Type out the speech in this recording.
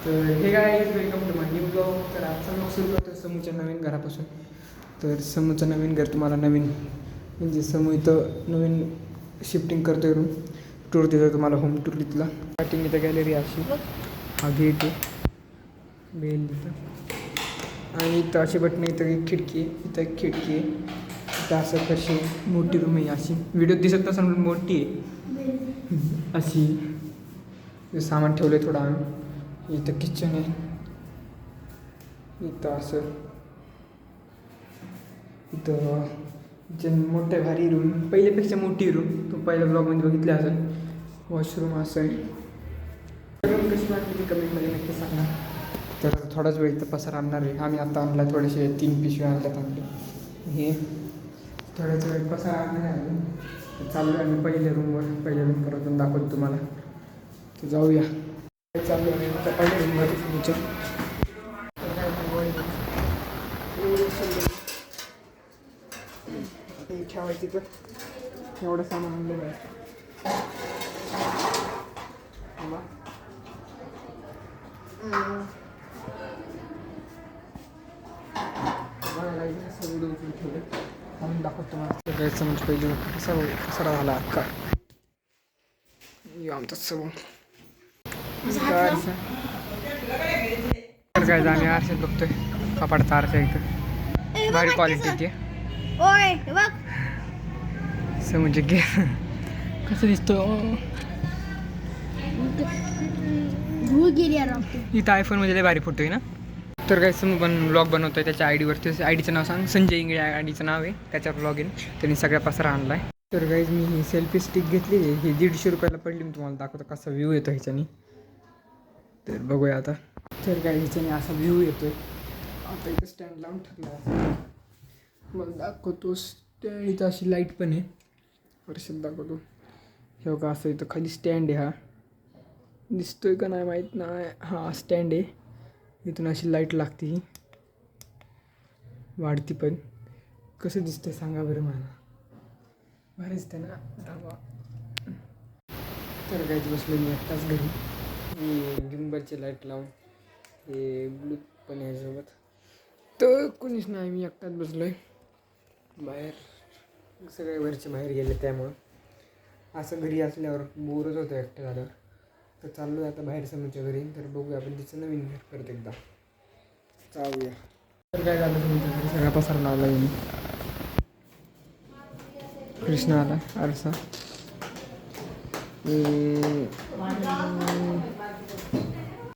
तर हे काय welcome to my new blog. तर आजचा ब्लॉग सुरू करतो समूच्या नवीन घरापासून. तर समूचं नवीन घर तुम्हाला नवीन म्हणजे समू इथं नवीन शिफ्टिंग करतो रूम. टूर देतो तुम्हाला, होम टूर तिथला. स्टार्टिंग इथं गॅलरी अशी, हा गेट आहे बेल इथं, आणि इथं अशी बटणं, इथं एक खिडकी आहे, इथं एक खिडकी आहे, इथं असं कशी मोठी रूम आहे अशी. व्हिडिओ दिसत नसेल पण मोठी आहे अशी. सामान ठेवलं आहे थोडं आम्ही. इथं किचन आहे, इथं असं, इथं किचन मोठं भारी रूम, पहिल्यापेक्षा मोठी रूम. तो पहिल्या ब्लॉगमध्ये बघितले असेल. वॉशरूम असं आहे. रूम कशी वाटली ती कमेंटमध्ये नक्की सांगा. तर थोडाच वेळ इथं पसारा आणणार आहे. आम्ही आता आणला थोडेसे 3 पिशव्या आणल्यात आपले. हे थोड्याच वेळ पसारा आणणार आहे अजून. चालू आहे आम्ही पहिल्या रूम परत दाखवतो तुम्हाला. तर जाऊया. चालू आहे आता पहिल्या रूममध्ये तुमच्या ठेवायची. तर एवढं सामान आणलेलं आहे. ठेवलं दाखवतो तुम्हाला. सगळ्याचं म्हणजे पहिली कसा झाला अख्खा आमचा समोर. तर काय आम्ही आरशात बघतोय, कपाटाचा आरशा इथं भारी क्वालिटी आहे. म्हणजे घे कसं दिसतो इथं आयफोन मध्ये लय भारी फोटो आहे ना. तर काय समोर पण ब्लॉग बनवतोय त्याच्या आयडीवरती. आयडीचं नाव सांग, संजय इंगळे आयडीचं नाव आहे. त्याच्यावर ब्लॉग इन त्यांनी सगळ्या पसारा आणला आहे. तर गाईज मी ही सेल्फी स्टिक घेतली आहे, ही 150 रुपयाला पडली. मी तुम्हाला दाखवतो कसा व्ह्यू येतो ह्याच्यानी. तर बघूया आता. तर काय ह्याच्याने असा व्ह्यू येतोय. आता इथं स्टँड लावून ठरला मग दाखवतो. स्टँड इथं अशी लाईट पण आहे, वर्षात दाखवतो. हे बघा असं इथं खाली स्टँड आहे. हा दिसतोय का नाही माहीत नाही. हा स्टँड आहे, इथून अशी लाईट लागते, ही वाढती पण. कसं दिसतंय सांगा बरं मला. भारी दिसतंय ना धाबा. तर काहीच बसलो मी एकटाच घरी. मी गिंबलची लाईट लावून, हे ब्लूथ पण याच्यासोबत. तर कोणीच नाही, मी एकटाच बसलो आहे बाहेर. सगळे वरचे बाहेर गेले, त्यामुळं असं घरी असल्यावर बोरच होतं एकटं झाल्यावर. तर चाललो आहे आता बाहेर समोरच्या घरी. तर बघूया आपण तिचं नवीन घर परत एकदा जाऊया. तर काय झालं समोरच्या घरी सगळा पसारा लावला मी. कृष्णा आला आरसा.